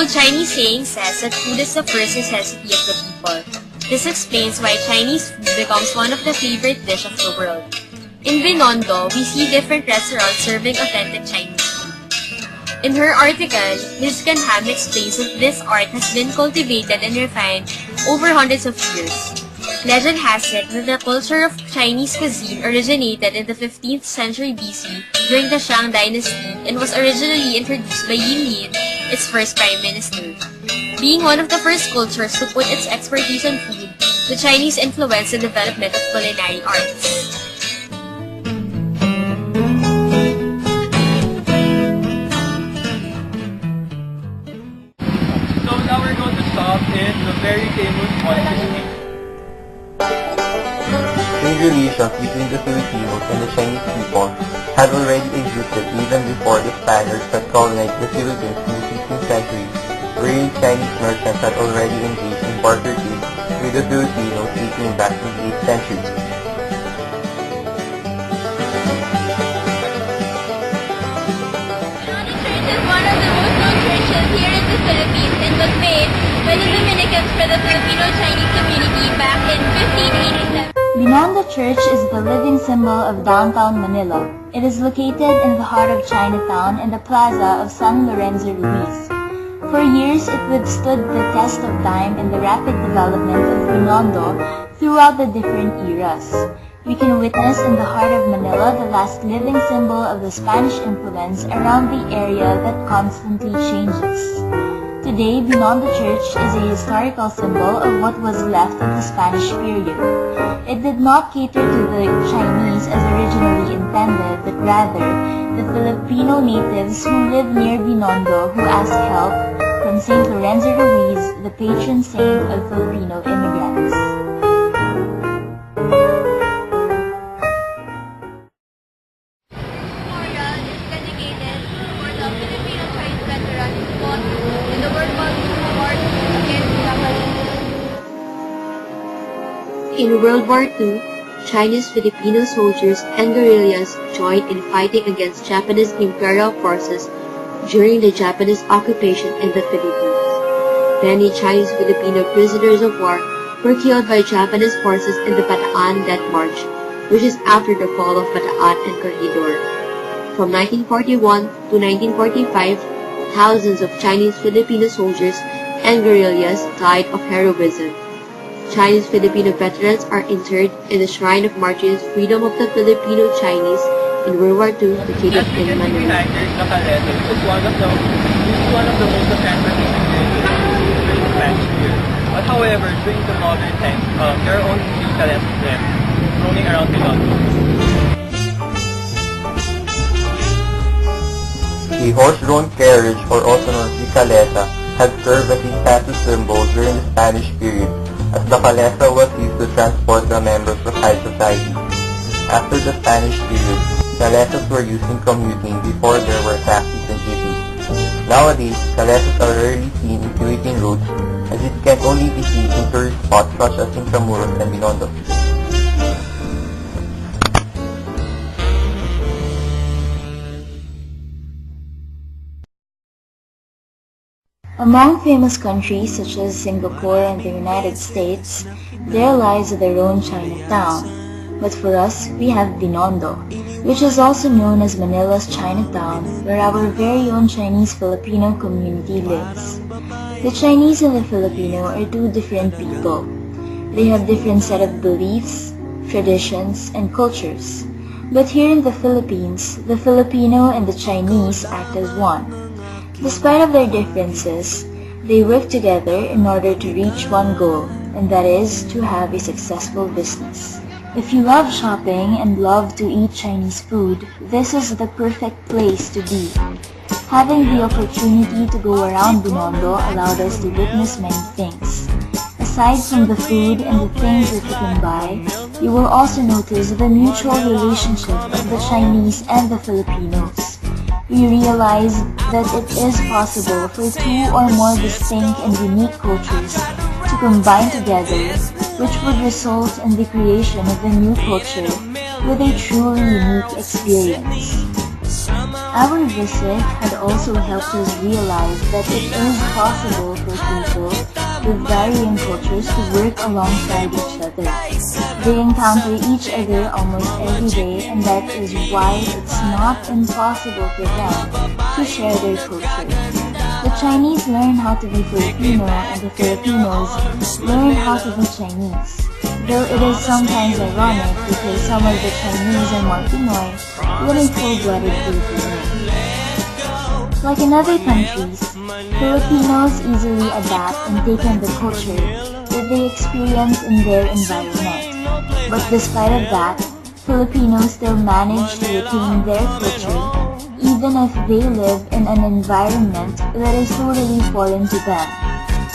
old Chinese saying says that food is the first necessity of the people. This explains why Chinese food becomes one of the favorite dish of the world. In Binondo, we see different restaurants serving authentic Chinese food. In her article, Ms. Canham explains that this art has been cultivated and refined over hundreds of years. Legend has it that the culture of Chinese cuisine originated in the 15th century BC during the Shang Dynasty and was originally introduced by Yin Yin, its first prime minister. Being one of the first cultures to put its expertise on food, the Chinese influenced the development of culinary arts. So now we're going to stop in the very famous one. Trade relations between the Filipinos and the Chinese people had already existed even before the Spaniards had colonized the Philippines in the 16th century. Early Chinese merchants had already engaged in barter trade with the Filipinos dating back to the 8th century. Binondo Church is one of the most known churches here in the Philippines and was made by the Dominicans for the Filipino-Chinese community back in 1587. Binondo Church is the living symbol of downtown Manila. It is located in the heart of Chinatown in the plaza of San Lorenzo Ruiz. For years, it withstood the test of time in the rapid development of Binondo throughout the different eras. We can witness in the heart of Manila the last living symbol of the Spanish influence around the area that constantly changes. Today, Binondo Church is a historical symbol of what was left of the Spanish period. It did not cater to the Chinese as originally intended, but rather the Filipino natives who lived near Binondo who asked help from St. Lorenzo Ruiz, the patron saint of Filipino immigrants. Memorial is dedicated for the Filipino-Chinese veterans who fought in the World War II against Japanese. In World War II, Chinese-Filipino soldiers and guerrillas joined in fighting against Japanese imperial forces during the Japanese occupation in the Philippines. Many Chinese-Filipino prisoners of war were killed by Japanese forces in the Bataan Death March, which is after the fall of Bataan and Corregidor. From 1941 to 1945, thousands of Chinese-Filipino soldiers and guerrillas died of heroism. Chinese-Filipino veterans are interred in the Shrine of Martyrs Freedom of the Filipino-Chinese in World War II located in Manila. The Carranza is one of the most authentic experiences during the Spanish period. But however, during the modern times, there are only few Carranzas left roaming around Binondo. A horse-drawn carriage, or also known as the calesa, had served as a status symbol during the Spanish period, as the calesa was used to transport the members of high society. After the Spanish period, calesas were used in commuting before there were taxis and jeepneys. Nowadays, calesas are rarely seen in Philippine roads, as it can only be seen in tourist spots such as Intramuros and Binondo. Among famous countries such as Singapore and the United States, there lies their own Chinatown. But for us, we have Binondo, which is also known as Manila's Chinatown, where our very own Chinese-Filipino community lives. The Chinese and the Filipino are two different people. They have different set of beliefs, traditions, and cultures. But here in the Philippines, the Filipino and the Chinese act as one. Despite of their differences, they work together in order to reach one goal, and that is to have a successful business. If you love shopping and love to eat Chinese food, this is the perfect place to be. Having the opportunity to go around Binondo allowed us to witness many things. Aside from the food and the things that you can buy, you will also notice the mutual relationship of the Chinese and the Filipinos. We realized that it is possible for two or more distinct and unique cultures to combine together, which would result in the creation of a new culture with a truly unique experience. Our visit had also helped us realize that it is possible for people with varying cultures to work alongside each other. They encounter each other almost every day, and that is why it's not impossible for them to share their culture. The Chinese learn how to be Filipino, and the Filipinos learn how to be Chinese. Though it is sometimes ironic because some of the Chinese are more Pinoy than a full-blooded Filipino. Like in other countries, Filipinos easily adapt and take on the culture that they experience in their environment. But despite of that, Filipinos still manage to retain their culture even if they live in an environment that is totally foreign to them.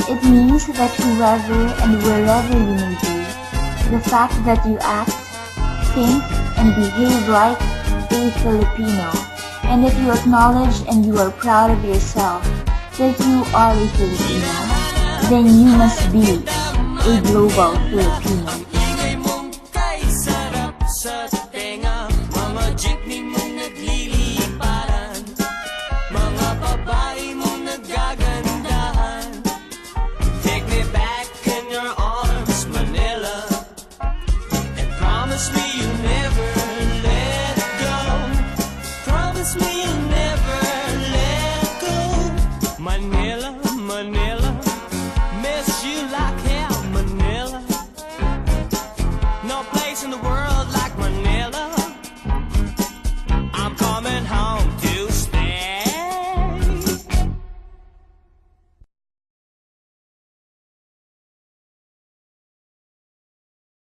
It means that whoever and wherever you may be, the fact that you act, think, and behave like a Filipino, and if you acknowledge and you are proud of yourself that you are a Filipino, then you must be a global Filipino. Manila, Manila, miss you like